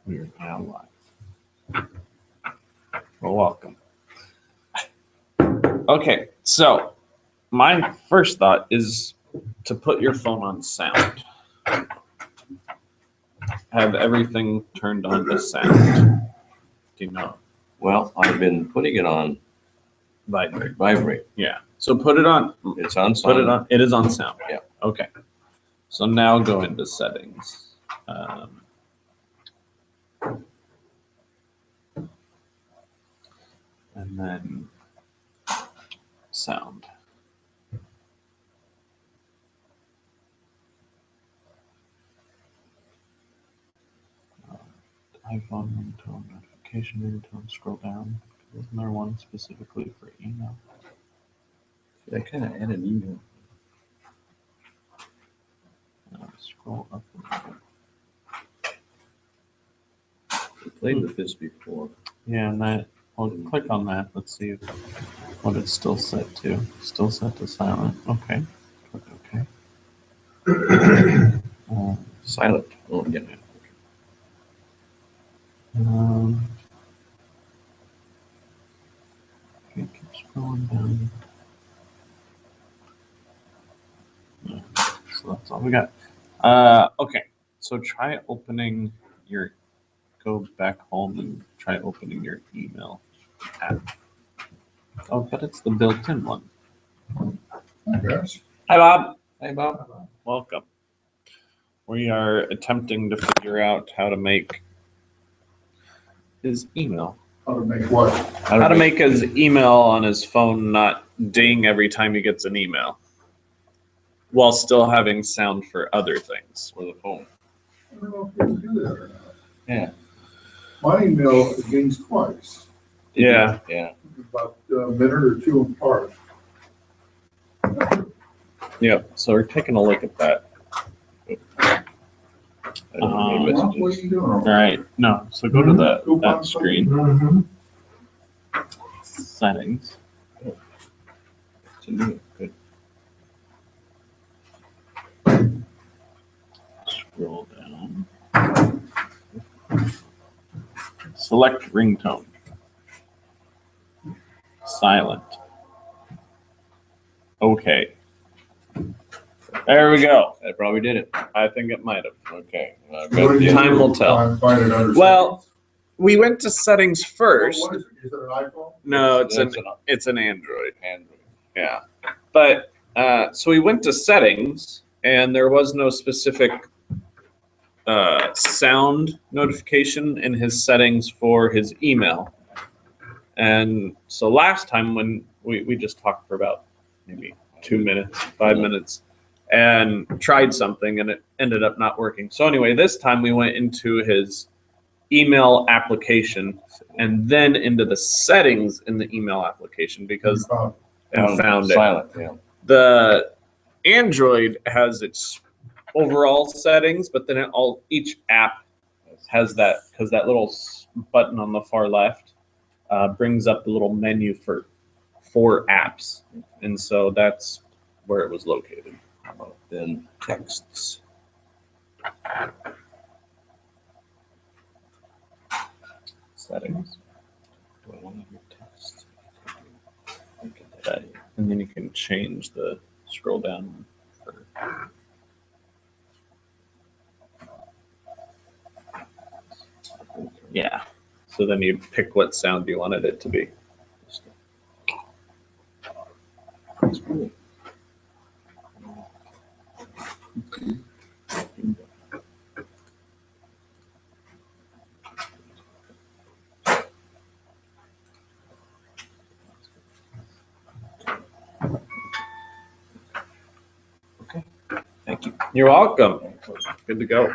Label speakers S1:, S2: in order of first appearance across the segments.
S1: We're now live. Well, welcome. Okay, so my first thought is to put your phone on sound. Have everything turned on to sound. Do you know?
S2: Well, I've been putting it on vibrate.
S1: Yeah. So put it on.
S2: It's on
S1: Put it on. It is on sound.
S2: Yeah.
S1: Okay. So now go into settings. And then sound. iPhone ringtone, notification ringtone, scroll down. Isn't there one specifically for email?
S2: I kind of added email.
S1: Scroll up a little bit.
S2: We played with this before.
S1: Yeah, and that, well, click on that. Let's see what it's still set to. Still set to silent. Okay. Click OK.
S2: Silent. Oh, yeah.
S1: Okay, keep scrolling down. Yeah, so that's all we got. Okay, so try opening your, go back home and try opening your email app. Oh, but it's the built-in one.
S3: Yes.
S1: Hi, Bob.
S2: Hey, Bob.
S1: Welcome. We are attempting to figure out how to make his email.
S3: How to make what?
S1: How to make his email on his phone not ding every time he gets an email, while still having sound for other things.
S2: For the phone.
S3: I don't know if we can do that or not.
S2: Yeah.
S3: My email dings twice,
S1: Yeah.
S2: Yeah.
S3: about a minute or two apart.
S1: Yep. So we're taking a look at that.
S2: I don't know any
S3: What are
S2: messages.
S3: you doing?
S1: All right. No. So go to that
S3: Coupon
S1: screen.
S3: Mm-hmm.
S1: Settings.
S2: It's a new- Good.
S1: Scroll down. Select ringtone. Silent. Okay. There we go.
S2: I probably did it.
S1: I think it might have.
S2: Okay.
S1: Time will tell.
S3: Find it under
S1: Well, we went to settings
S3: settings.
S1: first.
S3: What is it? Is it an iPhone?
S1: No, it's an Android. Yeah. But so we went to settings, and there was no specific sound notification in his settings for his email. And so last time when we just talked for about maybe 2 minutes, 5 minutes, and tried something, and it ended up not working. So anyway, this time we went into his email application and then into the settings in the email application because found it.
S2: Silent. Yeah.
S1: The Android has its overall settings, but then each app has that, because that little button on the far left brings up the little menu for apps, and so that's where it was located.
S2: How about then texts?
S1: Settings,
S2: Do I want to hear text?
S1: and then you can change the scroll down for. Yeah. So then you pick what sound you wanted it to be.
S2: That's cool.
S1: Okay.
S2: Thank you.
S1: You're welcome. Good to go.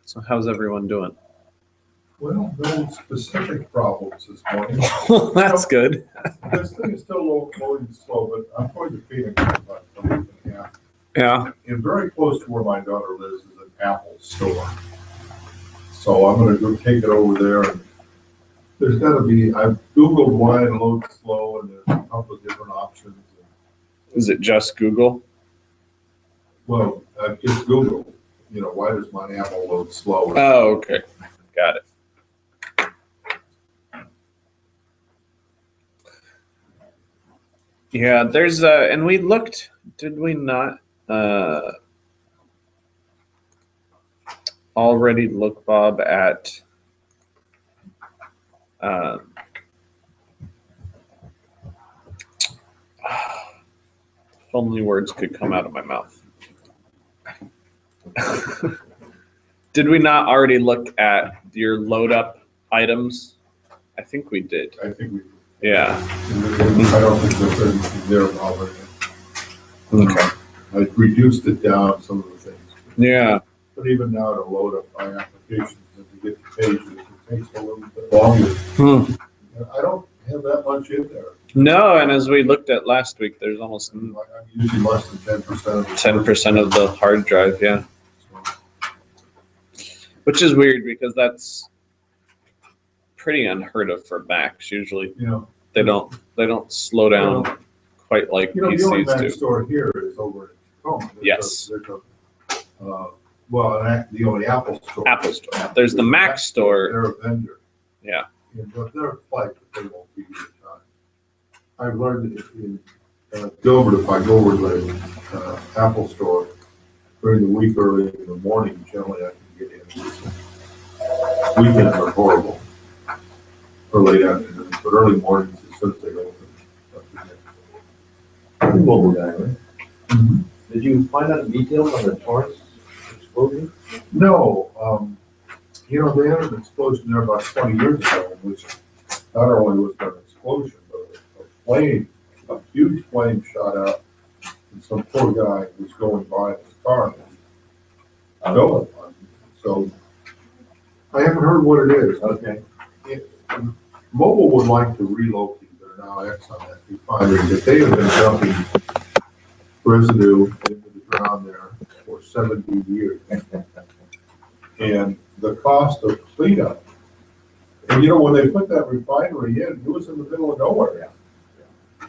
S1: So how's everyone doing?
S3: Well, no specific problems this morning.
S1: That's good.
S3: This thing is still loading slow, but I'm going to Phoenix in about a week and a half.
S1: Yeah.
S3: And very close to where my daughter lives is an Apple store. So I'm gonna go take it over there, and there's gotta be, I've Googled why it loads slow, and there's a couple of different options.
S1: Is it just Google?
S3: Well, I've just Googled, you know, why does my Apple load slow?
S1: Oh, okay. Got it. Yeah, there's and we looked, did we not already look, Bob, at if only words could come out of my mouth. Did we not already look at your load up items? I think we did.
S3: I think we,
S1: Yeah.
S3: I don't think there's anything there already.
S1: Okay.
S3: I reduced it down, some of the things.
S1: Yeah.
S3: But even now to load up my applications and to get the pages, it takes a little bit longer. I don't have that much in there.
S1: No, and as we looked at last week, there's almost
S3: I'm using less than 10% of the
S1: 10% of the hard drive, yeah. Which is weird because that's pretty unheard of for Macs. Usually
S3: You know,
S1: they don't slow down quite like
S3: you know, the only
S1: PCs
S3: Mac
S1: do.
S3: store here is over in Tacoma.
S1: Yes.
S3: The only Apple store.
S1: Apple Store. There's the Mac store.
S3: They're a vendor.
S1: Yeah.
S3: But they're a flight that they won't be here in time. I've learned that in Gilbert, if I go over to the Apple store during the week early in the morning, generally I can get in. Weekends are horrible. Or late afternoon, but early mornings as soon as they open.
S2: You're a mobile guy, right?
S3: Mhm.
S2: Did you find out the details on the Taurus explosion?
S3: No, you know, they had an explosion there about 20 years ago, which not only was there an explosion, but a flame, a huge flame shot out, and some poor guy was going by in his car. And no, so I haven't heard what it is.
S2: Okay.
S3: Mobile would like to relocate their now Exxon at refinery, that they have been dumping residue into the ground there for 70 years. And the cost of cleanup, and you know, when they put that refinery in, it was in the middle of nowhere.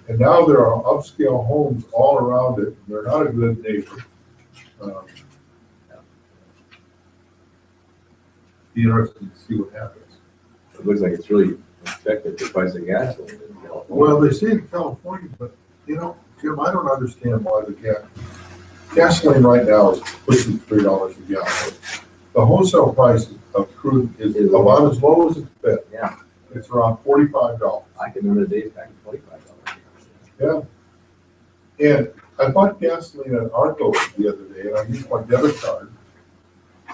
S3: And now there are upscale homes all around it, and they're not a good neighbor. Be interesting to see what happens.
S2: It looks like it's really affected the price of gasoline in California.
S3: Well, they say in California, but you know, Jim, I don't understand why the gasoline right now is pushing $3 a gallon. The wholesale price of crude is about as low as it's been.
S2: Yeah.
S3: It's around $45.
S2: I can remember the days back in $25.
S3: Yeah. And I bought gasoline at Arco the other day, and I used my debit card.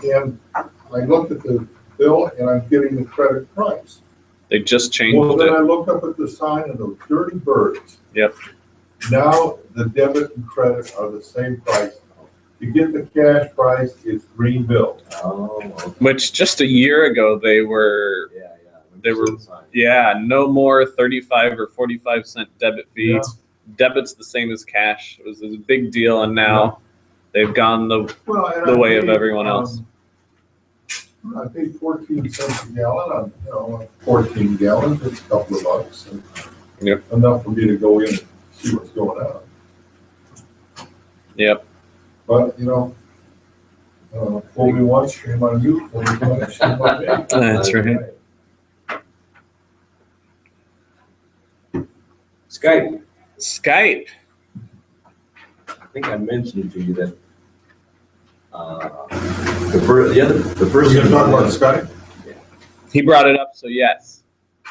S3: And I looked at the bill, and I'm getting the credit price.
S1: They just
S3: Well,
S1: changed
S3: then
S1: it.
S3: I looked up at the sign of those dirty birds.
S1: Yep.
S3: Now the debit and credit are the same price. To get the cash price, it's green bill.
S2: Oh, okay.
S1: Which just a year ago they were
S2: Yeah.
S1: They were- no more 35 or 45 cent debit
S3: Yeah.
S1: fees. Debit's the same as cash. It was a big deal, and now they've gone the
S3: Well, and
S1: the
S3: I
S1: way of
S3: paid,
S1: everyone else.
S3: I paid 14 cents a gallon on, 14 gallons, it's a couple of bucks. And
S1: Yep.
S3: Enough for me to go in and see what's going on.
S1: Yep.
S3: But, fool me once, shame on you, fool me twice, shame on me.
S1: That's right.
S2: Skype.
S1: Skype.
S2: I think I mentioned to you that the person.
S3: You're gonna talk about Skype?
S1: He brought it up, so yes,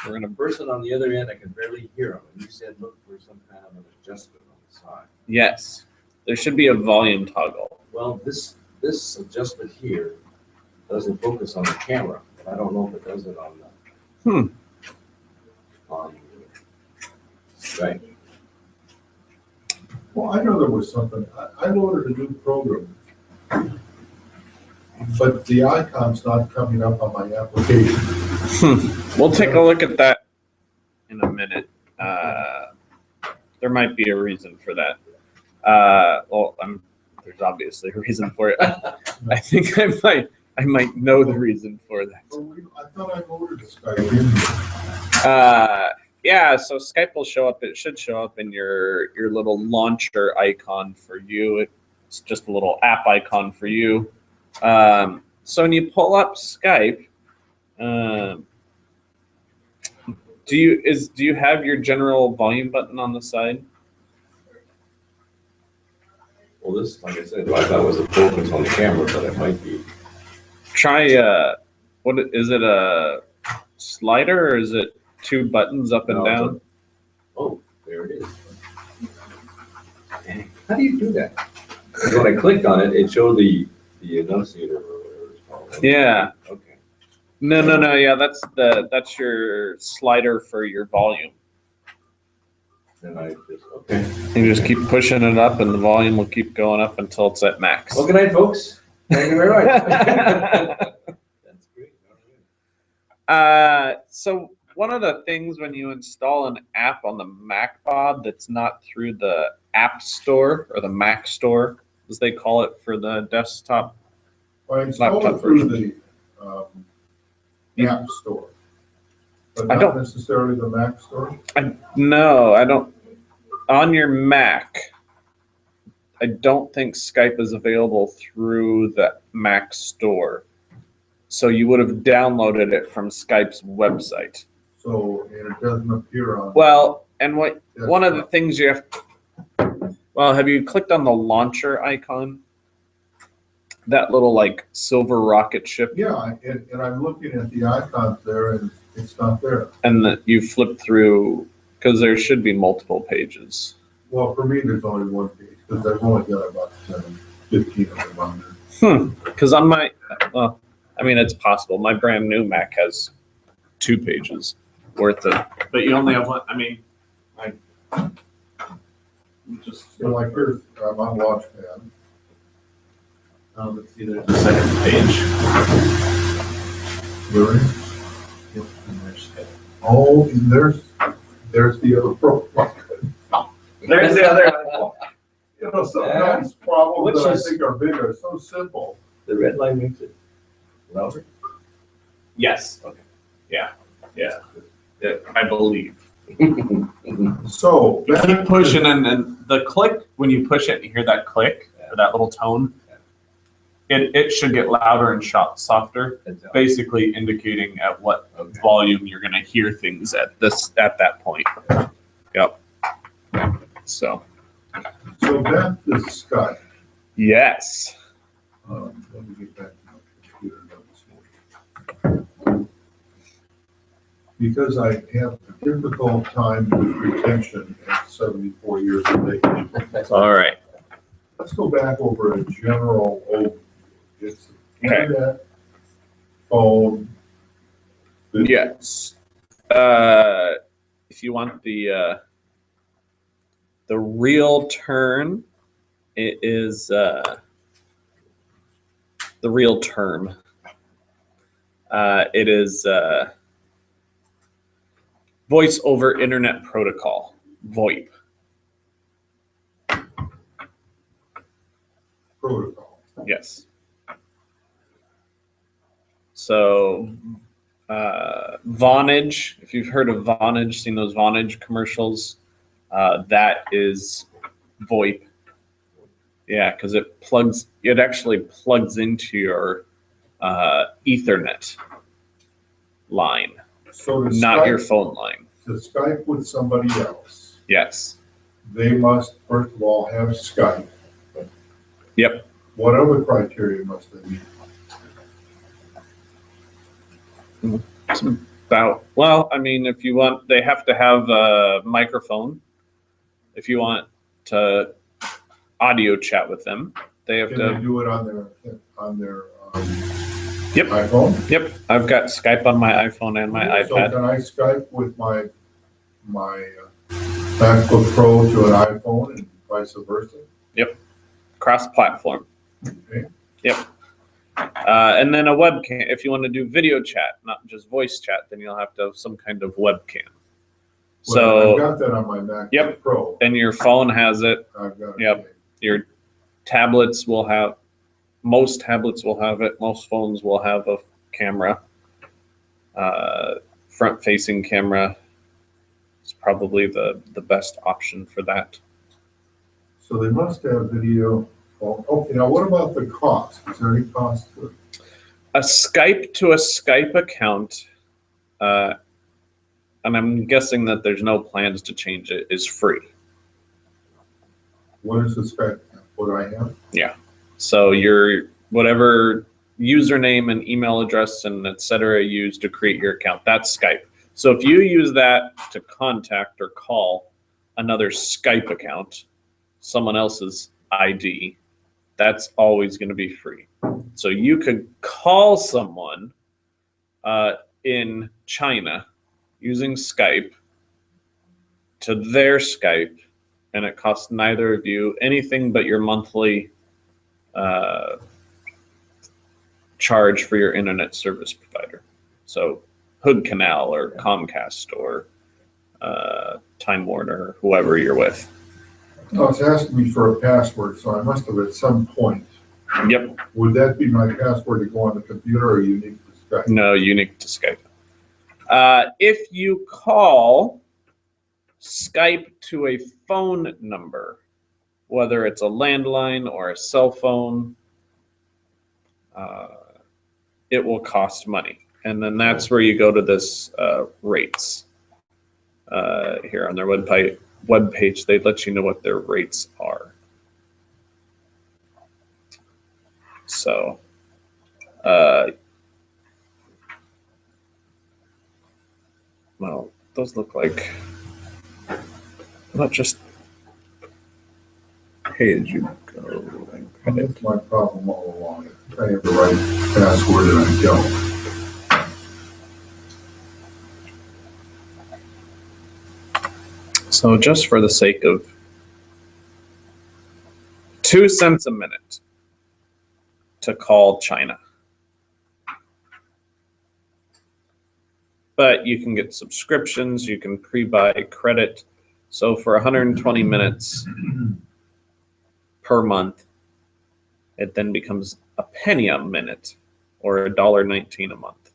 S1: we're
S2: The
S1: gonna.
S2: person on the other end, I could barely hear him. And you said, look for some kind of an adjustment on the side.
S1: Yes, there should be a volume toggle.
S2: Well, this adjustment here doesn't focus on the camera. I don't know if it does it on the. On Skype.
S3: Well, I know there was something, I loaded a new program, but the icon's not coming up on my application.
S1: We'll take a look at that in a minute. There might be a reason for that. There's obviously a reason for it. I think I might know the reason for that.
S3: I thought I loaded the Skype in.
S1: Yeah, so Skype will show up. It should show up in your little launcher icon for you. It's just a little app icon for you. So when you pull up Skype, do you have your general volume button on the side?
S2: Well, this, like I said, I thought was a focus on the camera, but it might be.
S1: Try what is it, a slider, or is it two buttons up and
S2: No, it's
S1: down?
S2: Oh, there it is. Dang, how do you do that? 'Cause when I clicked on it, it showed the annunciator or whatever it's called.
S1: Yeah.
S2: Okay.
S1: No. Yeah, that's your slider for your volume.
S2: Then I just, okay.
S1: You just keep pushing it up, and the volume will keep going up until it's at max.
S2: Well, good night, folks. Thank you very much. That's great.
S1: So one of the things when you install an app on the MacPod that's not through the App Store or the Mac Store, as they call it for the desktop.
S3: I installed
S1: Laptop
S3: it through
S1: version.
S3: the App Store, but
S1: I
S3: not
S1: don't-
S3: necessarily the Mac Store.
S1: No, I don't. On your Mac, I don't think Skype is available through the Mac Store. So you would have downloaded it from Skype's website.
S3: So, and it doesn't appear on.
S1: Well, and one of the
S3: desktop.
S1: things you have you clicked on the launcher icon? That little like silver rocket ship,
S3: Yeah, and I'm looking at the icons there and it's not there.
S1: and that you flip through, because there should be multiple pages.
S3: Well, for me, there's only one page because I've only got about 15 of them on there.
S1: Because on my, well, I mean, it's possible. My brand new Mac has 2 pages worth of, but you only have one. I mean, just
S3: So like here's, I'm on Launchpad.
S1: let's see, there's the second page.
S3: Really?
S1: Yep, and there's Skype.
S3: Oh, and there's the other profile.
S1: There's the other.
S3: You know, sometimes problems
S2: Which
S3: that I
S2: is-
S3: think are big are so simple.
S2: The red line makes it louder.
S1: Yes.
S2: Okay.
S1: Yeah. I believe.
S3: So
S1: You keep pushing, and the click, when you push it, you hear that click, or that little tone. It should get louder and softer, basically indicating at what
S2: Okay.
S1: volume you're going to hear things at that point. Yep. So
S3: So back to Skype.
S1: yes.
S3: Let me get back to my computer notes. Because I have a difficult time with retention at 74 years of age.
S1: All right.
S3: Let's go back over a general overview. It's
S1: Okay.
S3: internet, phone.
S1: Yes. If you want the real term, it is the real term. It is Voice over Internet Protocol, VoIP.
S3: Protocol.
S1: Yes. So Vonage, if you've heard of Vonage, seen those Vonage commercials, that is VoIP. Yeah, because it actually plugs into your Ethernet line,
S3: So to
S1: not your
S3: Skype,
S1: phone line.
S3: to Skype with somebody else,
S1: Yes.
S3: they must first of all have Skype.
S1: Yep.
S3: What other criteria must they meet?
S1: It's about, well, I mean, if you want, they have to have a microphone. If you want to audio chat with them, they have
S3: Can they
S1: to.
S3: do it on their
S1: Yep.
S3: iPhone?
S1: Yep. I've got Skype on my iPhone and my
S3: So
S1: iPad.
S3: can I Skype with my MacBook Pro to an iPhone and vice versa?
S1: Cross-platform.
S3: Okay.
S1: Yep. And then a webcam. If you want to do video chat, not just voice chat, then you'll have to have some kind of webcam.
S3: Well, I've
S1: So,
S3: got that on my MacBook
S1: Yep.
S3: Pro.
S1: and your phone has it.
S3: I've got it.
S1: Yep. Your tablets will have, most tablets will have it. Most phones will have a camera. Front-facing camera is probably the best option for that.
S3: So they must have video Well, okay, now what about the cost? Is there any cost to it?
S1: A Skype to a Skype account, and I'm guessing that there's no plans to change it, is free.
S3: What is the Skype? What I have?
S1: So your whatever username and email address and et cetera you use to create your account, that's Skype. So if you use that to contact or call another Skype account, someone else's ID, that's always going to be free. So you could call someone in China using Skype to their Skype, and it costs neither of you anything but your monthly charge for your internet service provider. So Hood Canal or Comcast or Time Warner, whoever you're with.
S3: No, it's asking me for a password, so I must have at some point.
S1: Yep.
S3: Would that be my password to go on the computer or unique to Skype?
S1: No, unique to Skype. If you call Skype to a phone number, whether it's a landline or a cell phone, it will cost money. And then that's where you go to this rates. Here on their webpage, they let you know what their rates are. So, well, those look like not just pay-as-you-go and credit.
S3: That's my problem all along. I have the right password and I don't.
S1: So just for the sake of 2 cents a minute to call China. But you can get subscriptions, you can pre-buy credit. So for 120 minutes per month, it then becomes a penny a minute or $1.19 a month.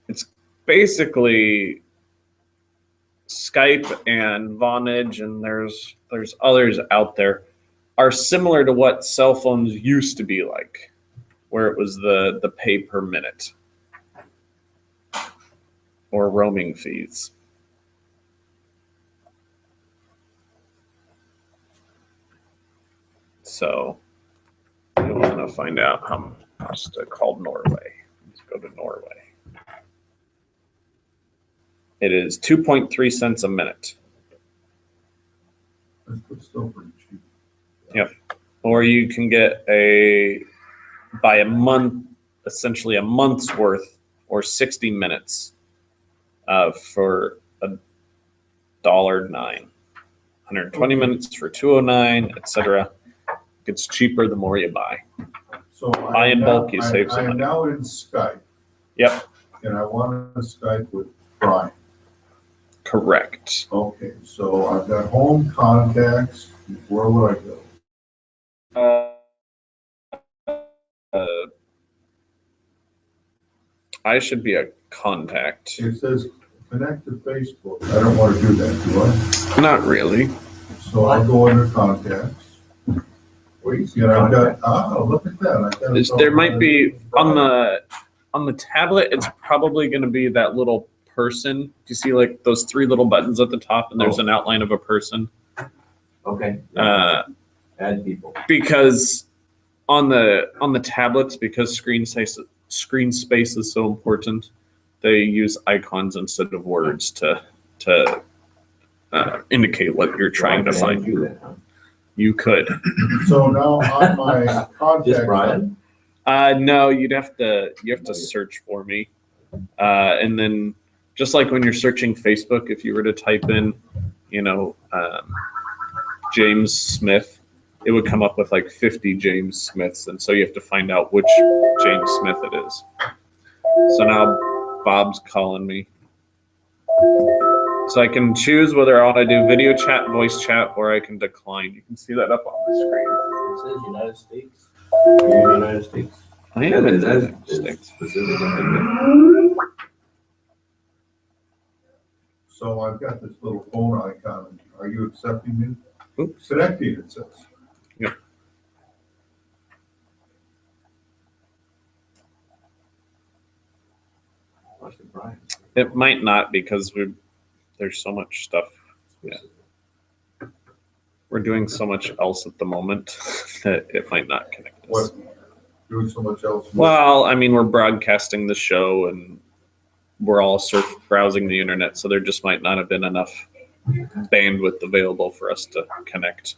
S1: It's basically Skype and Vonage, and there's others out there, are similar to what cell phones used to be like, where it was the pay per minute or roaming fees. So you want to find out how much to call Norway. Let's go to Norway. It is 2.3 cents a minute.
S3: That's still pretty cheap.
S1: Yep. Or you can get by a month, essentially a month's worth or 60 minutes for $1.09. 120 minutes for $2.09, etc. It's cheaper the more you buy.
S3: So
S1: Buy in bulk, you save some
S3: I am
S1: money.
S3: now in Skype.
S1: Yep.
S3: And I want to Skype with Brian.
S1: Correct.
S3: Okay, so I've got home contacts. Where would I go?
S1: I should be a contact.
S3: It says connect to Facebook. I don't want to do that, do I?
S1: Not really.
S3: So I'll go under contacts.
S2: Where you see
S3: And I've got,
S2: contact?
S3: look at that. I've got it
S1: There might be
S3: Brian.
S1: on the tablet. It's probably going to be that little person. Do you see like those 3 little buttons at the top, and there's an outline of a person?
S2: Okay. Add people.
S1: Because on the tablets, because screen space is so important, they use icons instead of words to indicate what you're trying to find.
S2: You then, huh?
S1: You could.
S3: So now on my contacts.
S2: Just Brian?
S1: No, you have to search for me, and then just like when you're searching Facebook, if you were to type in, James Smith, it would come up with like 50 James Smiths, and so you have to find out which James Smith it is. So now Bob's calling me. So I can choose whether I want to do video chat, voice chat, or I can decline. You can see that up on the screen.
S2: It says United States. You're in the United States.
S1: I am in the
S2: That
S1: United
S2: is
S1: States.
S2: specific information.
S3: So I've got this little phone icon. Are you accepting me?
S1: Oops.
S3: Connecting, it says.
S1: Yep.
S2: Question, Brian.
S1: It might not because there's so much stuff. Yeah. We're doing so much else at the moment that it might not connect us.
S3: What, doing so much else?
S1: Well, I mean, we're broadcasting the show and we're all browsing the internet, so there just might not have been enough bandwidth available for us to connect.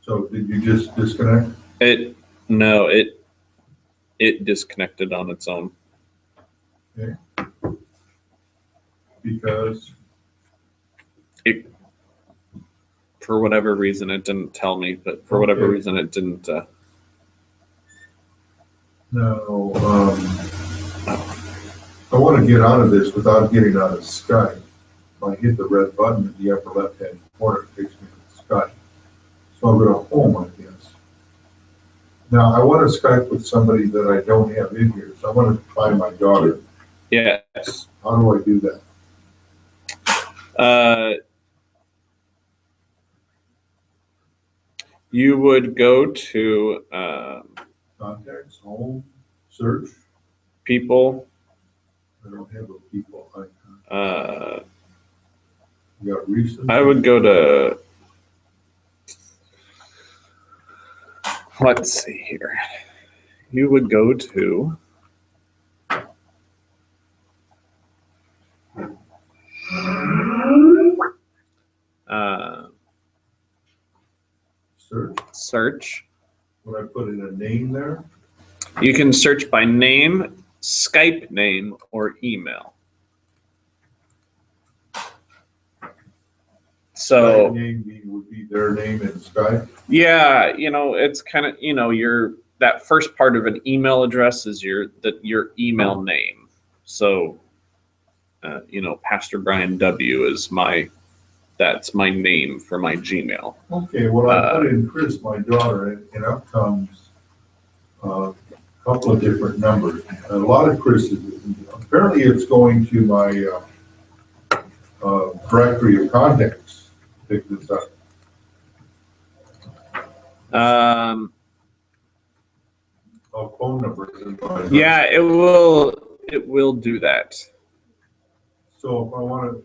S3: So did you just disconnect?
S1: No, it disconnected on its own.
S3: Because,
S1: For whatever reason, it didn't tell me, but for whatever
S3: Okay.
S1: reason, it didn't.
S3: no, I want to get out of this without getting out of Skype. If I hit the red button in the upper left-hand corner, it takes me to Skype. So I'll go to home, I guess. Now, I want to Skype with somebody that I don't have in here, so I want to find my daughter.
S1: Yes.
S3: How do I do that?
S1: You would go to
S3: Contacts, home, search.
S1: people.
S3: I don't have a people icon. You got recent.
S1: I would go to. Let's see here. You would go to.
S3: Search.
S1: Search.
S3: When I put in a name there,
S1: You can search by name, Skype name, or email. So
S3: Skype name would be their name in Skype.
S1: yeah, it's kind of that first part of an email address is your email name. So Pastor Brian W is that's my name for my Gmail.
S3: Okay, well, I put in Chris, my daughter, and up comes a couple of different numbers. A lot of Chris's. Apparently, it's going to my directory of contacts. Pick this up. Phone numbers. And
S1: Yeah, it will do that.
S3: So if I want to.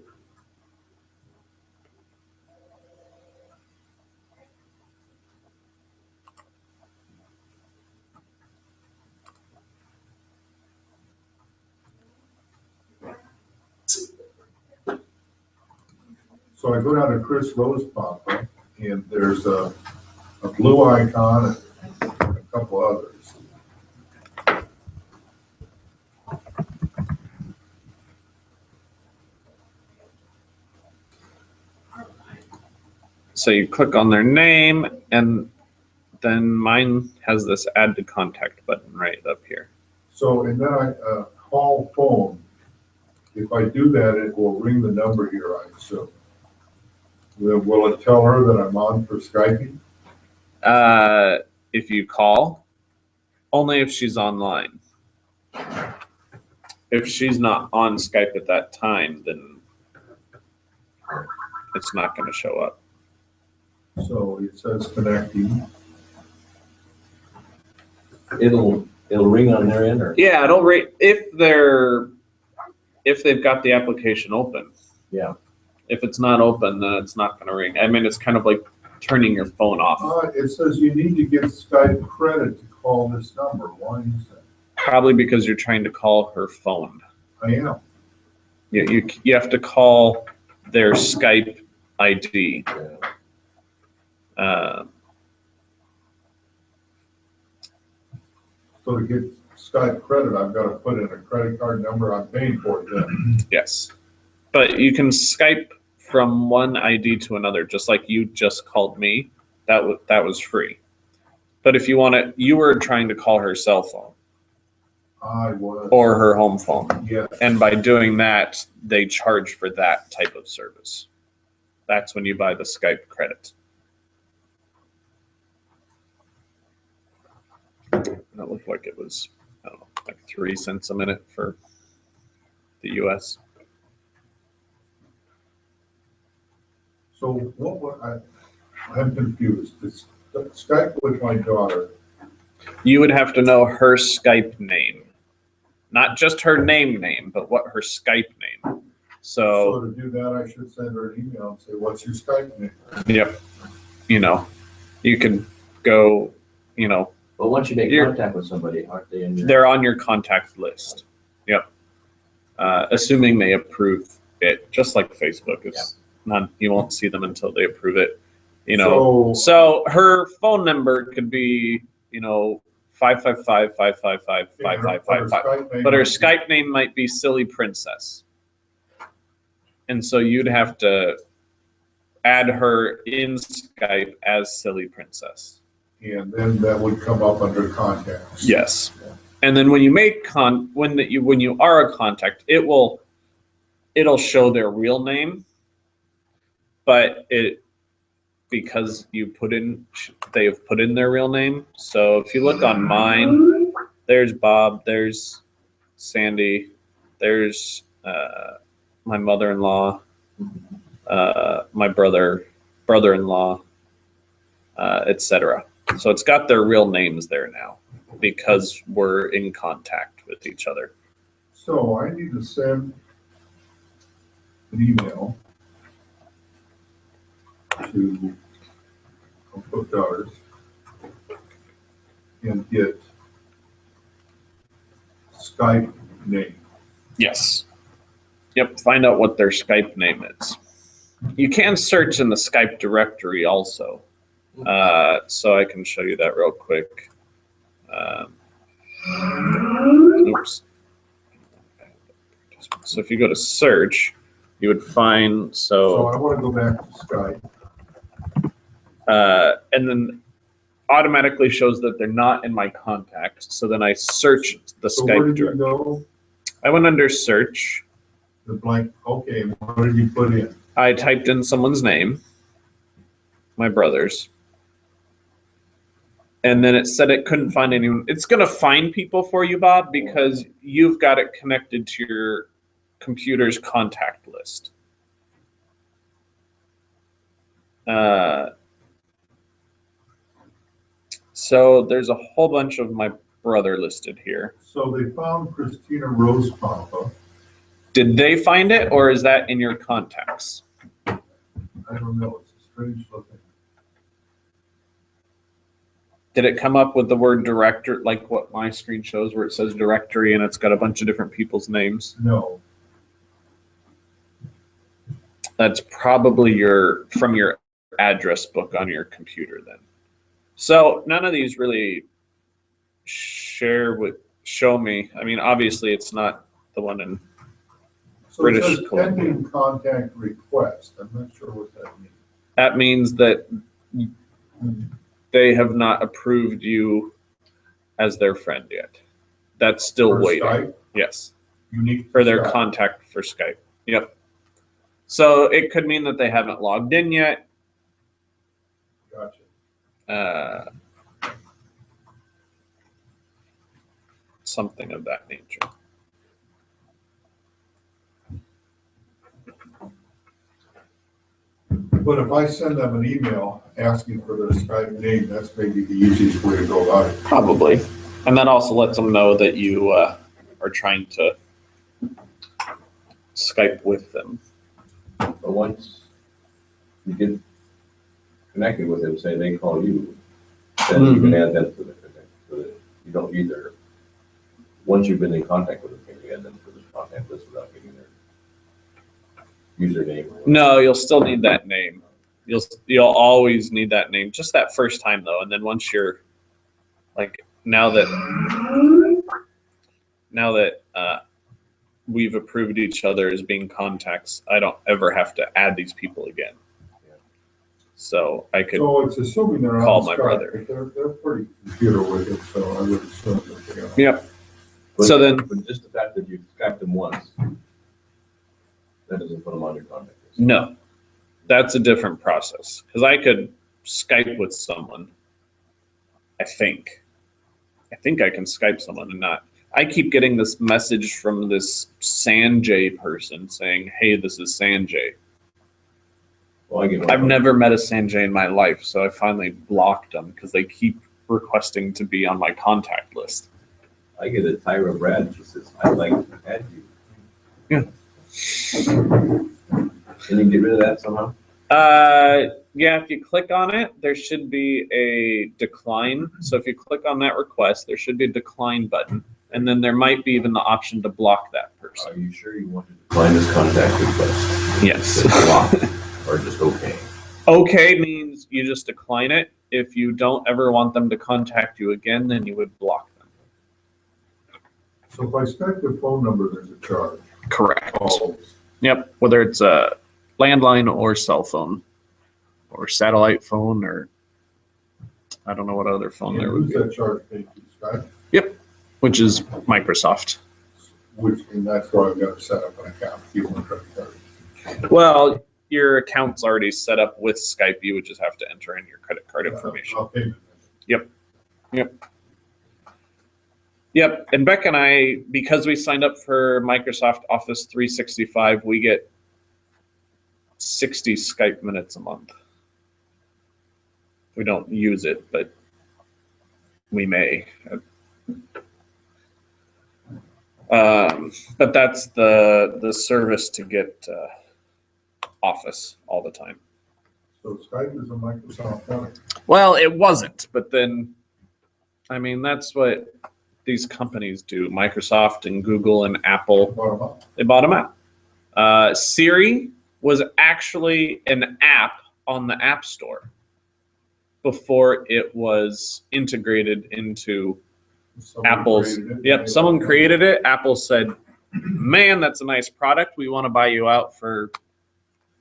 S3: So I go down to Chris Rose Papa, and there's a blue icon and a couple others.
S1: So you click on their name, and then mine has this add to contact button right up here.
S3: So, and then I call phone. If I do that, it will ring the number here, I assume. Will it tell her that I'm on for Skyping?
S1: If you call, only if she's online. If she's not on Skype at that time, then it's not going to show up.
S3: So it says connecting.
S2: It'll ring on their end, or?
S1: Yeah, it'll rate if they've got the application open.
S2: Yeah.
S1: If it's not open, then it's not going to ring. I mean, it's kind of like turning your phone off.
S3: It says you need to get Skype credit to call this number. Why is that?
S1: Probably because you're trying to call her phone.
S3: I am.
S1: You have to call their Skype ID.
S3: So to get Skype credit, I've got to put in a credit card number. I'm paying for it then.
S1: Yes. But you can Skype from one ID to another, just like you just called me. That was free. But if you want to, you were trying to call her cell phone
S3: I was.
S1: or her home phone.
S3: Yes.
S1: And by doing that, they charge for that type of service. That's when you buy the Skype credit. That looked like it was, I don't know, like 3 cents a minute for the US.
S3: So I'm confused. It's Skype with my daughter.
S1: You would have to know her Skype name, not just her name, but what her Skype name.
S3: So
S1: So,
S3: to do that, I should send her an email and say, what's your Skype name?
S1: yep, you know, you can go, you know,
S2: But once you make
S1: You're-
S2: contact with somebody, aren't they in your?
S1: they're on your contact list. Yep. Assuming they approve it, just like Facebook is not, you won't see them until they approve it. You know, so her phone number could be, you know, 555-555-5555. But her Skype name might be Silly Princess. And so you'd have to add her in Skype as Silly Princess.
S3: And then that would come up under contacts.
S1: Yes. And then when you make when you are a contact, it'll show their real name, but because they have put in their real name. So if you look on mine, there's Bob, there's Sandy, there's my mother-in-law, my brother-in-law, etc. So it's got their real names there now because we're in contact with each other.
S3: So I need to send an email to both daughters and get Skype name.
S1: Yes. Yep. Find out what their Skype name is. You can search in the Skype directory also. So I can show you that real quick. Oops. So if you go to search, you would find,
S3: So I want to go back to Skype.
S1: and then automatically shows that they're not in my contacts. So then I search the
S3: So where
S1: Skype
S3: did you
S1: directory.
S3: go?
S1: I went under search.
S3: The blank, okay, what did you put in?
S1: I typed in someone's name, my brother's. And then it said it couldn't find anyone. It's going to find people for you, Bob, because you've got it connected to your computer's contact list. So there's a whole bunch of my brother listed here.
S3: So they found Christina Rose Papa.
S1: Did they find it, or is that in your contacts?
S3: I don't know, it's strange looking.
S1: Did it come up with the word director, like what my screen shows, where it says directory and it's got a bunch of different people's names?
S3: No,
S1: That's probably from your address book on your computer then. So none of these really show me. I mean, obviously it's not the one in
S3: so it
S1: British
S3: says
S1: Columbia.
S3: pending contact request, I'm not sure what that means.
S1: That means that they have not approved you as their friend yet. That's still
S3: For
S1: waiting.
S3: Skype,
S1: Yes,
S3: unique. to
S1: for their
S3: Skype.
S1: contact for Skype. Yep. So it could mean that they haven't logged in yet.
S3: Gotcha.
S1: Something of that nature.
S3: But if I send them an email asking for their Skype name, that's maybe the easiest way to go about it.
S1: Probably. And that also lets them know that you are trying to Skype with them.
S2: But once you get connected with them, say they call you, then you can add them to the connect, so that you don't either. Once you've been in contact with them, can you add them to the contact list without getting their username? Or
S1: No, you'll still need that name. You'll always need that name, just that first time though. And then once you're like now that we've approved each other as being contacts, I don't ever have to add these people again. So I could
S3: So it's assuming they're
S1: call
S3: on
S1: my
S3: Skype,
S1: brother.
S3: but they're pretty computer wicked, so I would assume that they are.
S1: Yep.
S2: But-
S1: So then-
S2: But just the fact that you've Skyped them once, that doesn't put them on your contact list.
S1: No, that's a different process because I could Skype with someone. I think I can Skype someone and not. I keep getting this message from this Sanjay person saying, "Hey, this is Sanjay."
S2: Well, I get one
S1: I've
S2: from-
S1: never met a Sanjay in my life, so I finally blocked them because they keep requesting to be on my contact list.
S2: I get a Tyra Brad, she says, I'd like to add you.
S1: Yeah.
S2: Can you get rid of that somehow?
S1: Yeah, if you click on it, there should be a decline. So if you click on that request, there should be a decline button. And then there might be even the option to block that person.
S2: Are you sure you want to decline this contact request?
S1: Yes.
S2: Is it blocked or just okay?
S1: Okay means you just decline it. If you don't ever want them to contact you again, then you would block them.
S3: So if I Skype the phone number, there's a charge.
S1: Correct.
S3: Always.
S1: Yep, whether it's a landline or cell phone or satellite phone or I don't know what other phone there would
S3: Who's
S1: be,
S3: that charge paid to, Skype?
S1: which is Microsoft.
S3: And that's where I've got to set up an account, give them a credit card.
S1: Well, your account's already set up with Skype. You would just have to enter in your credit card information.
S3: I'll pay them.
S1: Yep, and Beck and I, because we signed up for Microsoft Office 365, we get 60 Skype minutes a month. We don't use it, but we may. But that's the service to get Office all the time.
S3: So Skype is a Microsoft product.
S1: Well, it wasn't, but then, I mean, that's what these companies do. Microsoft and Google and Apple,
S3: Bottom up.
S1: they bought them out. Siri was actually an app on the App Store before it was integrated into
S3: Someone
S1: Apple's.
S3: created it.
S1: Yep, someone created it. Apple said, man, that's a nice product. We want to buy you out for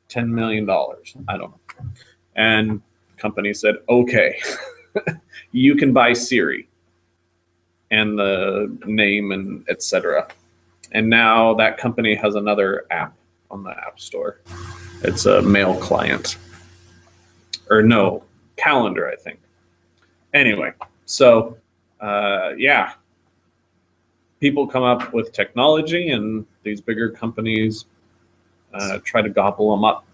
S1: $10 million. I don't know. And company said, okay, you can buy Siri and the name and etc. And now that company has another app on the App Store. It's a mail client. Or no, calendar, I think. Anyway, so yeah. People come up with technology and these bigger companies try to gobble them up.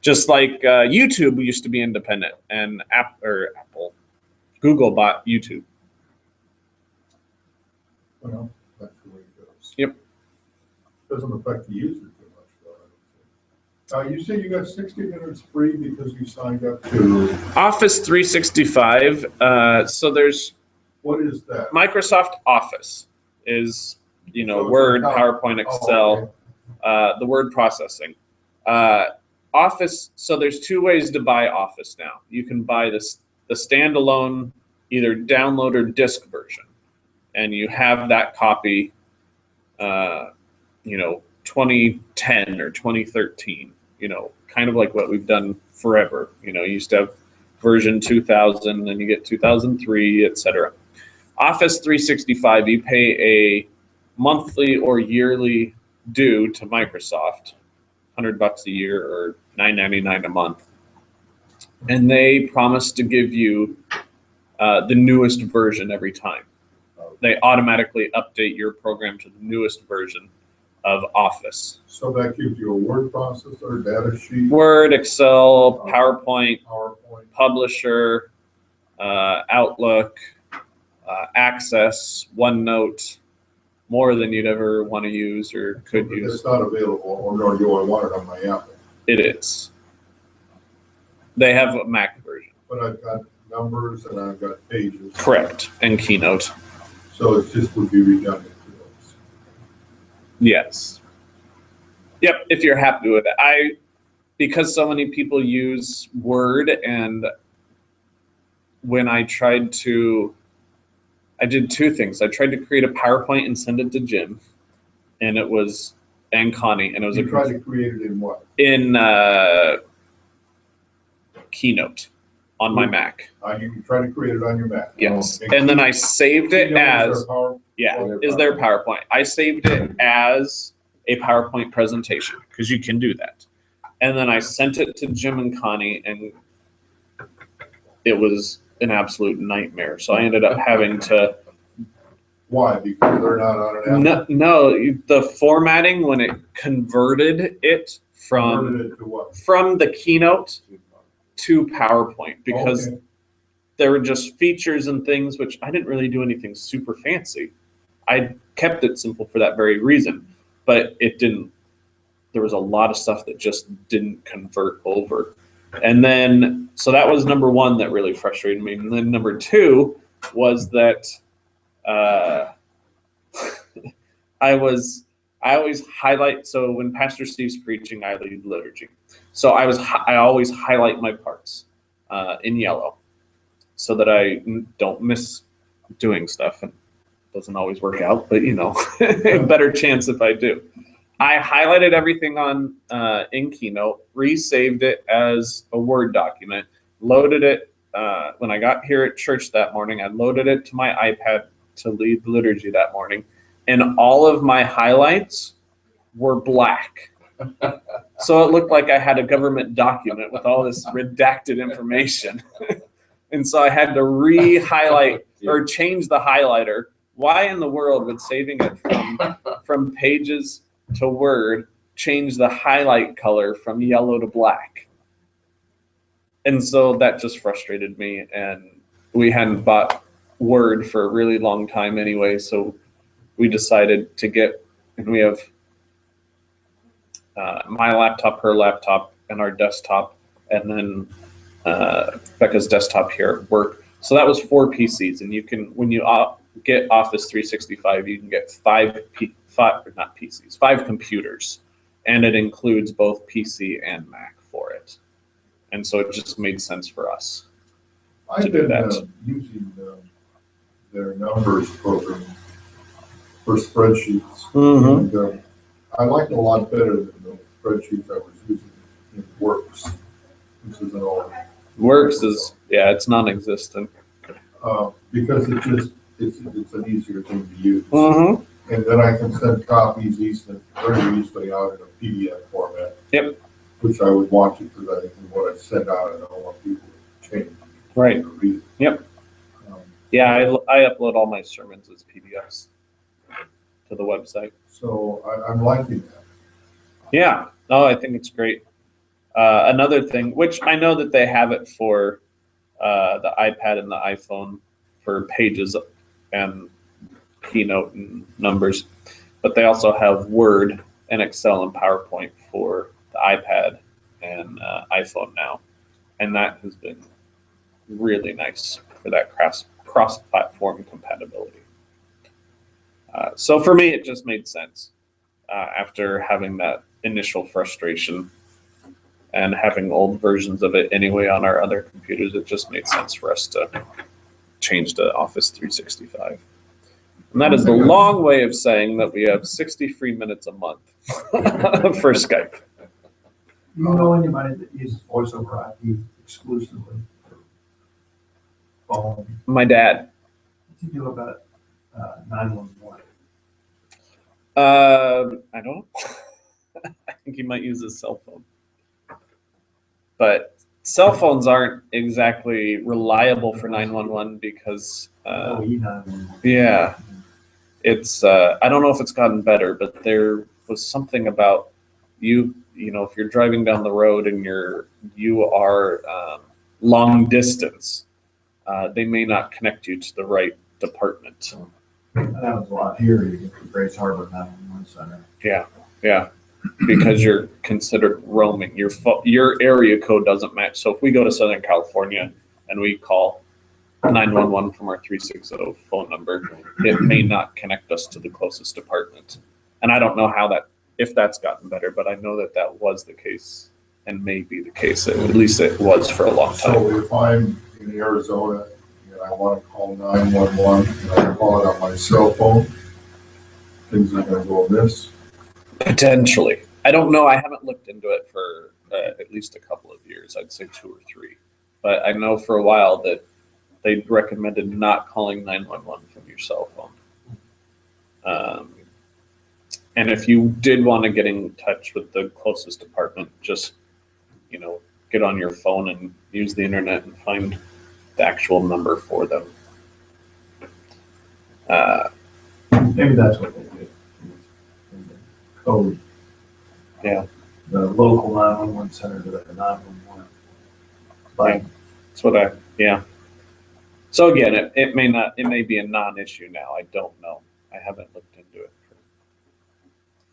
S1: Just like YouTube used to be independent and Apple, Google bought YouTube.
S3: Well, that's the way it goes.
S1: Yep.
S3: Doesn't affect the user too much, though, I don't think. You say you got 60 minutes free because you signed up to,
S1: Office 365. So there's
S3: what is that?
S1: Microsoft Office is, you know,
S3: So it's
S1: Word,
S3: like
S1: PowerPoint,
S3: Oh,
S1: Excel,
S3: okay.
S1: the word processing. Office, so there's two ways to buy Office now. You can buy the standalone, either download or disk version, and you have that copy, you know, 2010 or 2013, you know, kind of like what we've done forever. You know, you used to have version 2000, then you get 2003, etc. Office 365, you pay a monthly or yearly due to Microsoft, $100 a year or $9.99 a month, and they promise to give you the newest version every time. They automatically update your program to the newest version of Office.
S3: So that gives you a word processor, data sheet,
S1: Word, Excel, PowerPoint,
S3: PowerPoint.
S1: Publisher, Outlook, Access, OneNote, more than you'd ever want to use or could use.
S3: It's not available, or nor do I want it on my Apple.
S1: It is. They have a Mac version.
S3: But I've got numbers and I've got pages.
S1: Correct. And Keynote.
S3: So it just would be redundant to those.
S1: Yes. Yep, if you're happy with it. Because so many people use Word, and when I did two things. I tried to create a PowerPoint and send it to Jim, and Connie, and it was
S3: You tried to create it in what?
S1: in Keynote on my Mac.
S3: You can try to create it on your Mac.
S1: Yes.
S3: Okay.
S1: And then I saved it
S3: Keynote is
S1: as,
S3: their power-
S1: is their PowerPoint. I saved it as a PowerPoint presentation because you can do that. And then I sent it to Jim and Connie, and it was an absolute nightmare. So I ended up having to,
S3: Why? Because they're not on an Apple?
S1: no, the formatting when it converted it
S3: Converted it to what?
S1: from the keynote to PowerPoint because
S3: Okay.
S1: there were just features and things which I didn't really do anything super fancy. I kept it simple for that very reason, but it didn't. There was a lot of stuff that just didn't convert over. And then, so that was number one that really frustrated me. And then number two was that I always highlight. So when Pastor Steve's preaching, I lead liturgy. So I always highlight my parts in yellow, so that I don't miss doing stuff. And it doesn't always work out, but better chance if I do. I highlighted everything on in Keynote, resaved it as a Word document, loaded it when I got here at church that morning. I loaded it to my iPad to lead the liturgy that morning, and all of my highlights were black. So it looked like I had a government document with all this redacted information. And so I had to re-highlight or change the highlighter. Why in the world would saving it from Pages to Word change the highlight color from yellow to black? And so that just frustrated me, and we hadn't bought Word for a really long time anyway, so we decided to get, and we have my laptop, her laptop, and our desktop, and then Becca's desktop here at work. So that was 4 PCs, and you can, when you get Office 365, you can get 5 computers, and it includes both PC and Mac for it. And so it just made sense for us.
S3: I've been using their numbers program for spreadsheets.
S1: Mm-hmm.
S3: And I like it a lot better than the spreadsheets I was using in Works, which is an old.
S1: Works is, it's non-existent.
S3: Because it's an easier thing to use.
S1: Mm-hmm.
S3: And then I can send copies very easily out in a PDF format.
S1: Yep.
S3: Which I would watch it because I think what I send out, I don't want people to change.
S1: Right.
S3: To read it.
S1: Yep. I upload all my sermons as PDFs to the website.
S3: So I'm liking that.
S1: Yeah. No, I think it's great. Another thing, which I know that they have it for the iPad and the iPhone for Pages and Keynote and Numbers, but they also have Word and Excel and PowerPoint for the iPad and iPhone now, and that has been really nice for that cross-platform compatibility. So for me, it just made sense after having that initial frustration and having old versions of it anyway on our other computers. It just made sense for us to change to Office 365. And that is the long way of saying that we have 60 free minutes a month for Skype.
S4: Do you know anybody that uses voice over IP exclusively? Phone?
S1: My dad.
S4: What do you do about 911?
S1: I don't. I think he might use his cell phone. But cell phones aren't exactly reliable for 911 because, yeah, it's. I don't know if it's gotten better, but there was something about you know, if you're driving down the road and you are long distance, they may not connect you to the right department.
S4: That happens a lot here. You get the Grace Harbor 911 Center.
S1: Yeah, because you're considered roaming. Your area code doesn't match. So if we go to Southern California and we call 911 from our 360 phone number, it may not connect us to the closest department. And I don't know if that's gotten better, but I know that was the case and may be the case. At least it was for a long time.
S3: So if I'm in Arizona and I want to call 911 and I call it on my cell phone, things are going to go amiss.
S1: Potentially. I don't know. I haven't looked into it for at least a couple of years. I'd say 2 or 3. But I know for a while that they recommended not calling 911 from your cell phone. And if you did want to get in touch with the closest department, just, get on your phone and use the internet and find the actual number for them.
S4: Maybe that's what they do. Code.
S1: Yeah.
S4: the local 911 center to the 911. Like,
S1: That's what yeah. So again, it may be a non-issue now. I don't know. I haven't looked into it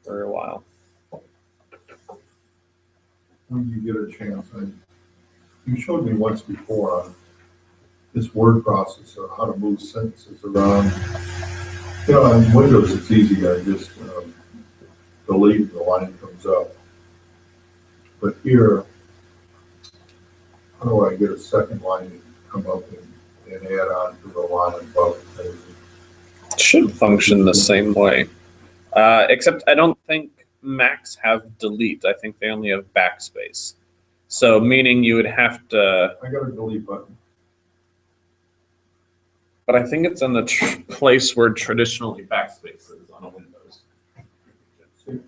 S1: for a while.
S3: When you get a chance, you showed me once before on this word processor, how to move sentences around. You know, on Windows, it's easy. I just delete, the line comes up. But here, how do I get a second line to come up and add on to the line above it?
S1: It should function the same way. Except I don't think Macs have delete. I think they only have backspace. So meaning you would have to,
S3: I got a delete button.
S1: but I think it's in the place where traditionally backspace is on a Windows.
S3: See,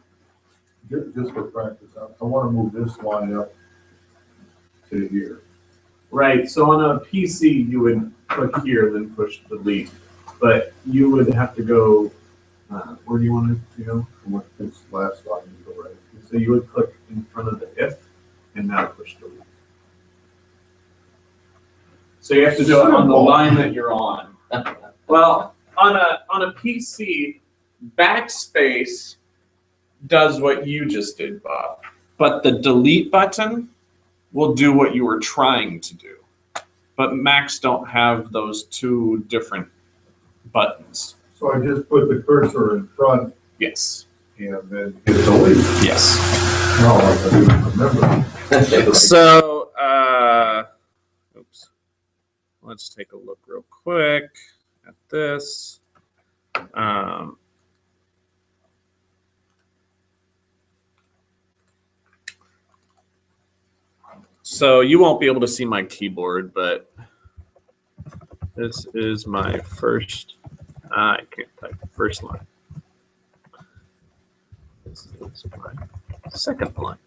S3: just for practice, I want to move this line up to here.
S1: Right, so on a PC, you would click here, then push delete. But you would have to go, where do you want it to go?
S3: And with this last line, you go right.
S1: So you would click in front of the if, and now push delete. So you have to do it on the line that you're on. Well, on a PC, backspace does what you just did, Bob. But the delete button will do what you were trying to do. But Macs don't have those two different buttons.
S3: So I just put the cursor in front
S1: Yes.
S3: and then hit delete.
S1: Yes.
S3: No, I didn't remember.
S1: So, oops. Let's take a look real quick at this. So you won't be able to see my keyboard, but this is my first, I can't type, first line. This is my second line.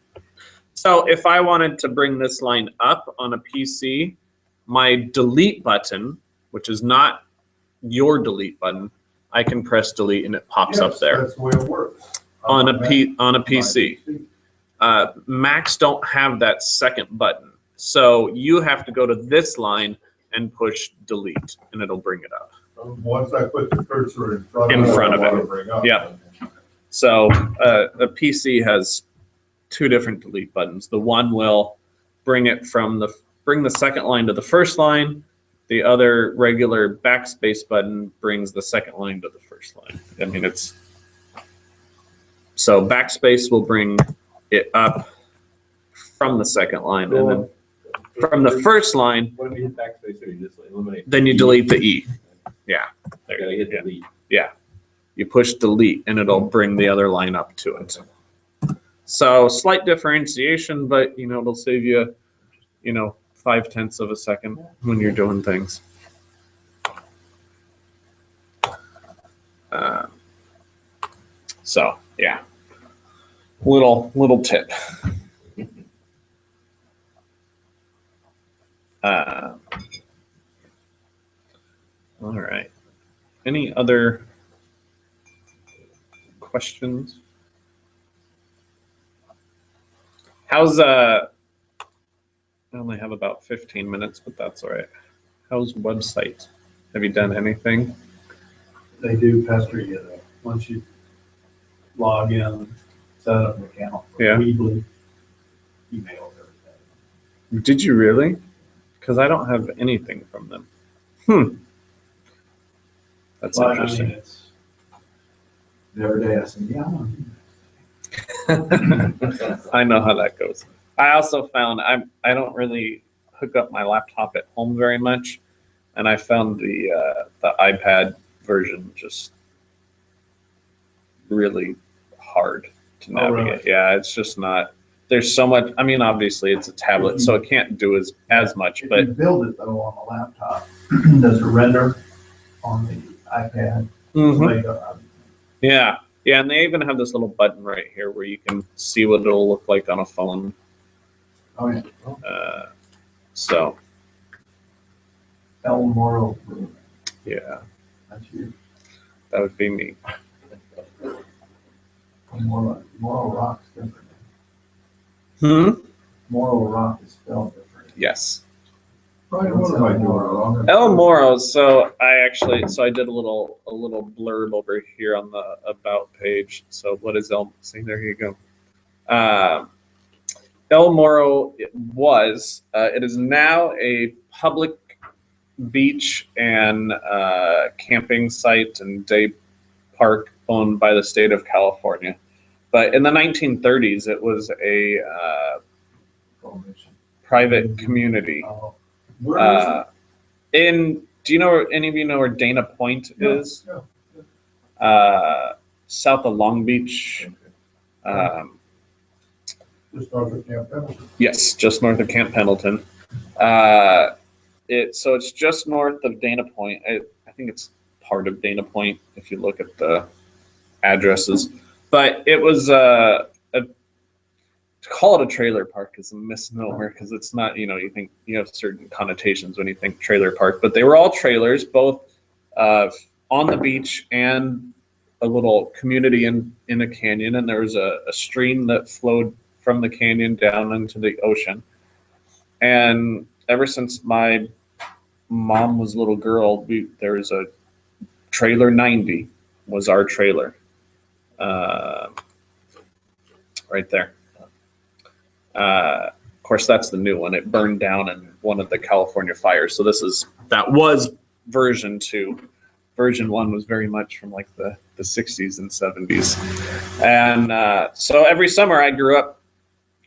S1: So if I wanted to bring this line up on a PC, my delete button, which is not your delete button, I can press delete and it pops up
S3: Yes,
S1: there
S3: that's the way it works.
S1: on a PC.
S3: My
S1: Macs don't have that second button. So you have to go to this line and push delete and it'll bring it up.
S3: Once I put the cursor in front
S1: In
S3: of it,
S1: front
S3: I
S1: of it.
S3: want to bring up.
S1: Yeah. So a PC has two different delete buttons. The one will bring it from bring the second line to the first line. The other regular backspace button brings the second line to the first line. I mean, so backspace will bring it up from the second line, and then from the first line,
S2: What if you hit backspace here, you just eliminate?
S1: then you delete the E. Yeah,
S2: You
S1: there.
S2: gotta hit
S1: Yeah.
S2: delete.
S1: You push delete, and it'll bring the other line up to it. So slight differentiation, but it'll save you, 0.5 of a second when you're doing things. So yeah, little tip. All right. Any other questions? How's I only have about 15 minutes, but that's all right. How's website? Have you done anything?
S4: they do pester you though. Once you log in, set up an account.
S1: Yeah.
S4: Weebly, emails, everything.
S1: Did you really? Because I don't have anything from them. That's
S4: But,
S1: interesting.
S4: I mean, it's, the other day I said, yeah, I want to do that.
S1: I know how that goes. I also found I don't really hook up my laptop at home very much, and I found the iPad version just really hard to
S4: Oh,
S1: navigate.
S4: really?
S1: Yeah, it's just not. There's so much. I mean, obviously it's a tablet, so it can't do as much.
S4: If
S1: But
S4: you build it though on the laptop, does it render on the iPad?
S1: Mhm.
S4: Like,
S1: Yeah, and they even have this little button right here where you can see what it'll look like on a phone.
S4: oh yeah,
S1: So
S4: El Moro,
S1: yeah,
S4: that's you.
S1: that would be me.
S4: Moro Rock's different. Morro Rock is spelled different.
S1: Yes.
S3: Brian, what am I doing wrong?
S1: El Morro. So I did a little blurb over here on the about page. So what is El? See, there you go. El Morro it is now a public beach and camping site and day park owned by the state of California. But in the 1930s, it was a private community.
S3: Where is it?
S1: Do you know, any of you know where Dana Point is?
S3: Yeah.
S1: South of Long Beach.
S3: Just north of Camp Pendleton.
S1: Yes, just north of Camp Pendleton. It's just north of Dana Point. I think it's part of Dana Point if you look at the addresses. But it was to call it a trailer park is a misnomer because it's not. You think you have certain connotations when you think trailer park, but they were all trailers, both on the beach and a little community in a canyon. And there was a stream that flowed from the canyon down into the ocean. And ever since my mom was a little girl, there was a trailer 90 was our trailer. Right there. Of course, that's the new one. It burned down in one of the California fires. So that was version 2. Version 1 was very much from like the 60s and 70s. And so every summer I grew up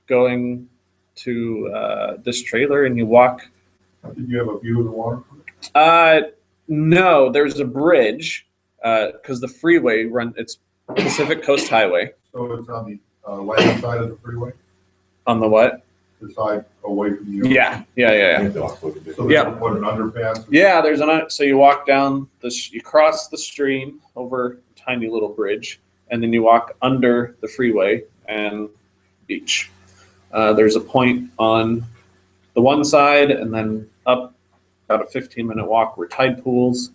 S1: going to this trailer, and you walk.
S3: Did you have a view of the water?
S1: No, there's a bridge because the freeway it's Pacific Coast Highway.
S3: So it's on the right side of the freeway,
S1: On the what?
S3: the side away from you.
S1: Yeah.
S3: So
S1: Yeah.
S3: there's what, an underpass?
S1: Yeah, so you walk down you cross the stream over a tiny little bridge, and then you walk under the freeway and beach. There's a point on the one side, and then up about a 15-minute walk were tide pools.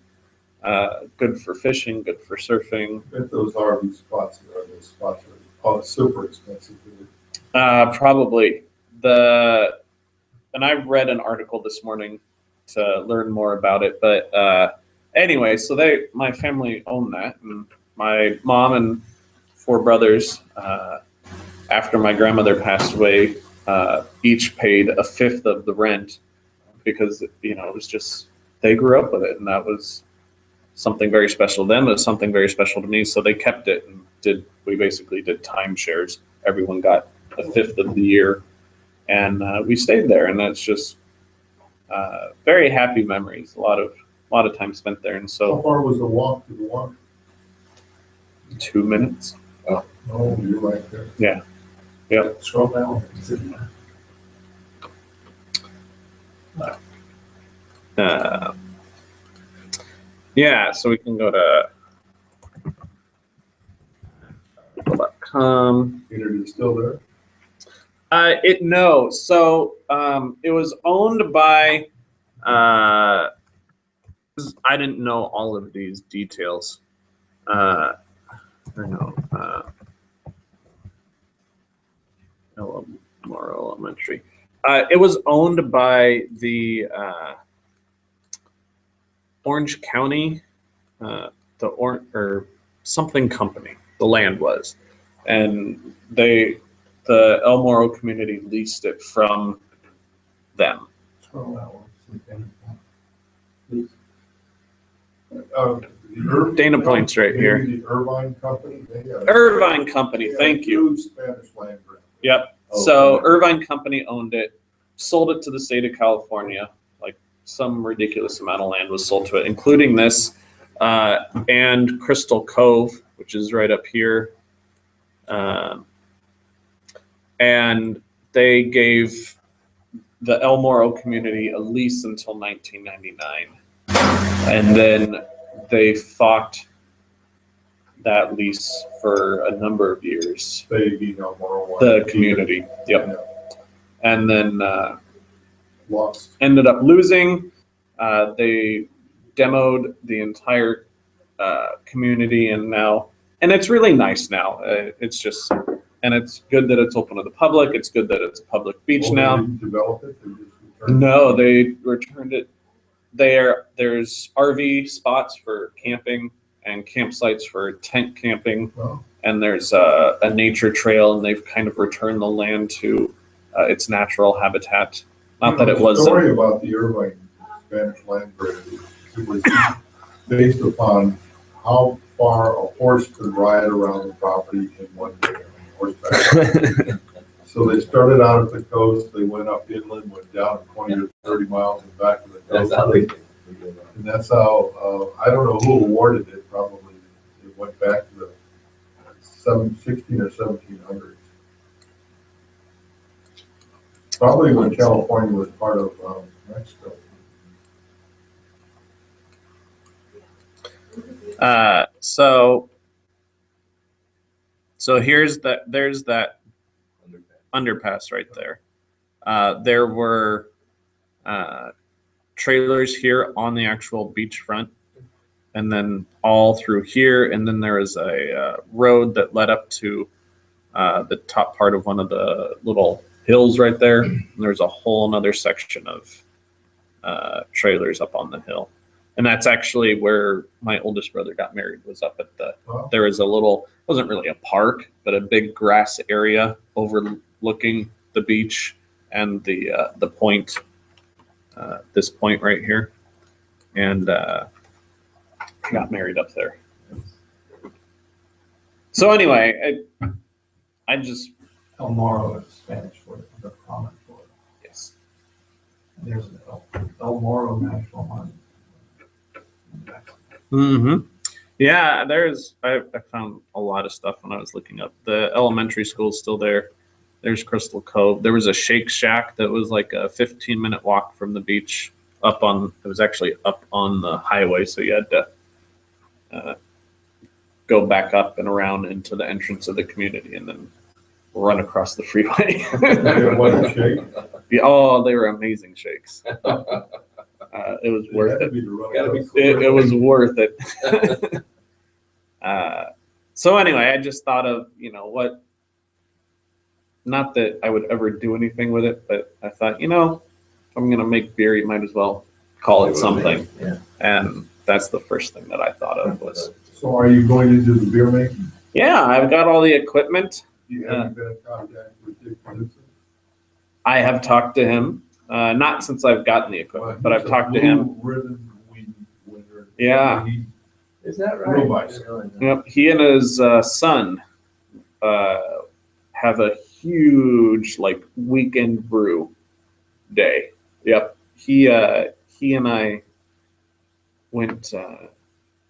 S1: Good for fishing, good for surfing.
S3: I bet those RV spots are super expensive.
S1: Probably. And I read an article this morning to learn more about it. But anyway, so my family owned that, and my mom and 4 brothers, after my grandmother passed away, each paid a fifth of the rent because it was just they grew up with it, and that was something very special to them. It was something very special to me, so they kept it and we basically did timeshares. Everyone got a fifth of the year. And we stayed there, and that's just very happy memories. A lot of time spent there, and
S3: How
S1: so
S3: far was the walk to the water?
S1: 2 minutes.
S3: Oh, you're right there.
S1: Yeah.
S4: Scroll down.
S1: Yeah. So we can go to .com.
S3: Peter, is it still there?
S1: No. So it was owned by. I didn't know all of these details. Morro Elementary. It was owned by the Orange County, or something company. The land was, and the El Morro community leased it from them.
S4: Scroll down.
S1: Dana Point's right here.
S3: The Irvine Company.
S1: Irvine Company, thank you.
S3: Huge Spanish land grant.
S1: Yep.
S2: Oh,
S1: So
S2: okay.
S1: Irvine Company owned it, sold it to the state of California. Like some ridiculous amount of land was sold to it, including this and Crystal Cove, which is right up here. And they gave the El Morro community a lease until 1999. And then they fought that lease for a number of years.
S3: They be no more.
S1: The community, yep. And then
S3: Lost.
S1: ended up losing. They demoed the entire community, and it's really nice now. It's just and it's good that it's open to the public. It's good that it's a public beach
S3: Oh, they
S1: now.
S3: didn't develop it, they just returned it?
S1: No, they returned it. There's RV spots for camping and campsites for tent camping,
S3: Well,
S1: and there's a nature trail, and they've kind of returned the land to its natural habitat. Not that it
S3: the
S1: was.
S3: story about the Irvine Spanish land grant, it was based upon how far a horse could ride around the property in one day on horseback. So they started out at the coast, they went up inland, went down 20 or 30 miles and back to the
S2: That's
S3: coast.
S2: how they.
S3: And that's how, I don't know who awarded it, probably, it went back to the 16 or 1700s. Probably when California was part of Mexico.
S1: So there's that underpass right there. There were trailers here on the actual beachfront, and then all through here, and then there is a road that led up to the top part of one of the little hills right there. And there's a whole another section of trailers up on the hill. And that's actually where my oldest brother got married, was up at
S3: Wow.
S1: there was a little, it wasn't really a park, but a big grass area overlooking the beach and the point, this point right here. And got married up there. So anyway, I just,
S4: El Morro is Spanish for the common for it.
S1: yes.
S4: There's an El Morro National Monument.
S1: Mm-hmm. Yeah, I found a lot of stuff when I was looking up. The elementary school's still there. There's Crystal Cove. There was a Shake Shack that was like a 15-minute walk from the beach it was actually up on the highway, so you had to go back up and around into the entrance of the community and then run across the freeway.
S3: What a shake.
S1: Yeah, oh, they were amazing shakes. It was worth it.
S2: Gotta be
S1: It was worth it. So anyway, I just thought of, what, not that I would ever do anything with it, but I thought, if I'm going to make beer, you might as well call it something.
S2: Yeah.
S1: And that's the first thing that I thought of was,
S3: So are you going to do the beer making?
S1: yeah, I've got all the equipment.
S3: You haven't been in contact with Dick Knudsen?
S1: I have talked to him, not since I've gotten the equipment, but I've talked to him.
S3: Blue Ribbon Weed winner.
S1: Yeah.
S3: He-
S2: Is that
S3: Real
S2: right?
S3: nice.
S1: Yep, he and his son have a huge weekend brew day. Yep, he and I went.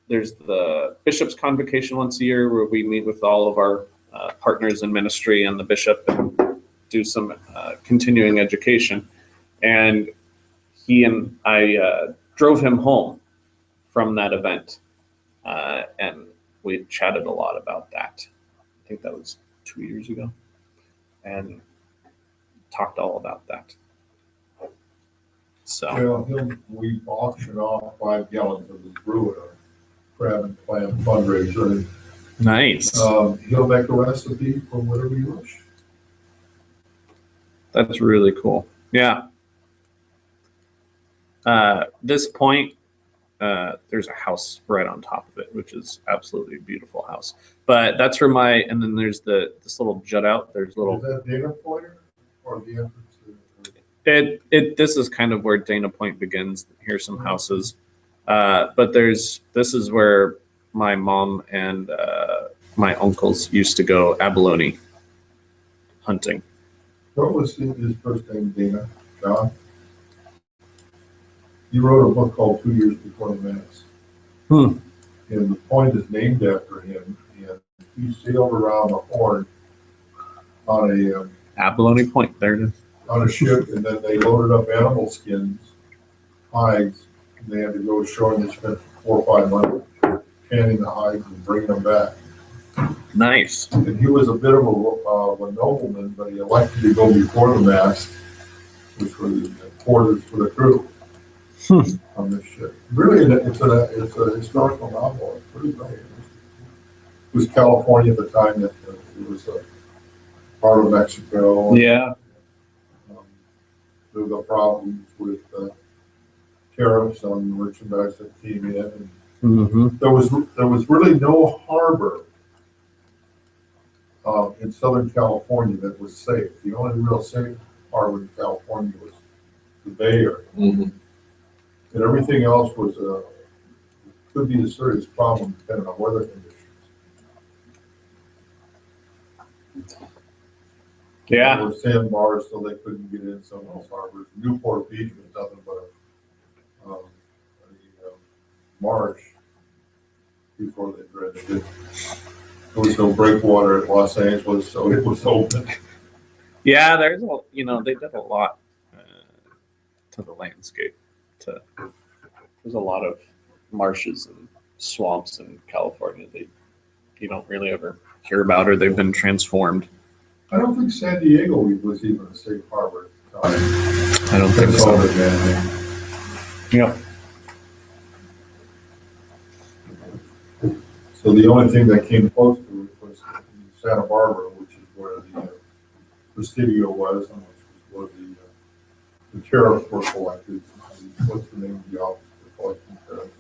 S1: There's the Bishop's Convocation once a year where we meet with all of our partners in ministry and the bishop and do some continuing education. And he and I drove him home from that event. And we chatted a lot about that. I think that was 2 years ago, and talked all about that. So
S3: We auction off 5 gallons of his brew at a crab and clam fundraiser.
S1: nice.
S3: He'll make a recipe from whatever you wish.
S1: That's really cool. Yeah. This point, there's a house right on top of it, which is absolutely a beautiful house. But that's where and then there's this little jut out. There's
S3: Is
S1: little.
S3: that Dana Pointer or the entrance to?
S1: This is kind of where Dana Point begins. Here's some houses, but this is where my mom and my uncles used to go abalone hunting.
S3: What was his first name, Dana? John? He wrote a book called 2 Years Before the Mass.
S1: Hmm.
S3: And the point is named after him. And he sailed around the Horn on
S1: Abalone Point. There it is.
S3: a ship, and then they loaded up animal skins, hides, and they had to go ashore, and they spent 4 or 5 months canning the hides and bringing them back.
S1: Nice.
S3: And he was a bit of a nobleman, but he elected to go before the mast, which were the quarters for the crew on this ship. Really, it's a historical novel. It's pretty great. It was California at the time that it was part of Mexico.
S1: Yeah.
S3: There were problems with tariffs on merchandise that came in. And
S1: Mm-hmm.
S3: there was really no harbor in Southern California that was safe. The only real safe harbor in California was the Bay Area.
S2: Mhm.
S3: And everything else was could be a serious problem depending on weather conditions.
S1: Yeah.
S3: There were sandbars, so they couldn't get in some of those harbors. Newport Beach was nothing but a marsh before they dredged it. There was no breakwater at Los Angeles, so it was open.
S1: Yeah, there's a, they did a lot to the landscape. There's a lot of marshes and swamps in California that you don't really ever hear about, or they've been transformed.
S3: I don't think San Diego was even a safe harbor at the time.
S1: I don't think
S3: That's
S1: so.
S3: all man.
S1: Yep.
S3: So the only thing that came close to it was in Santa Barbara, which is where the Presidio was, and which was where the tariffs were collected. What's the name of the office for collecting tariffs?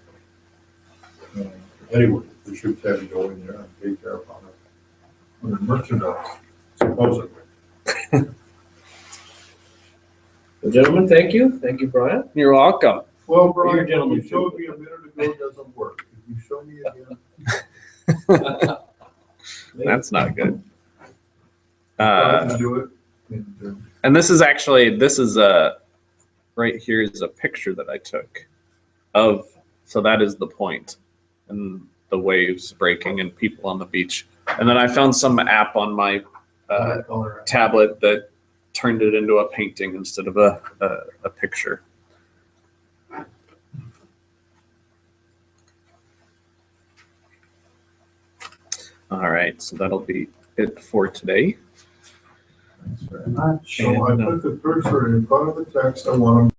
S3: Anyway, the ships had to go in there and pay tariff on the merchandise, supposedly.
S2: Well, gentlemen, thank you. Thank you, Brian.
S1: You're welcome.
S3: Well,
S2: You're a
S3: Brian, what
S2: gentleman,
S3: you showed
S2: too.
S3: me a minute ago doesn't work. If you show me again,
S1: That's not good.
S3: try to do it. And,
S1: And this is right here is a picture that I took of, so that is the point, and the waves breaking and people on the beach. And then I found some app on my tablet that turned it into a painting instead of a picture. All right, so that'll be it for today.
S3: So I put the cursor in front of the text I want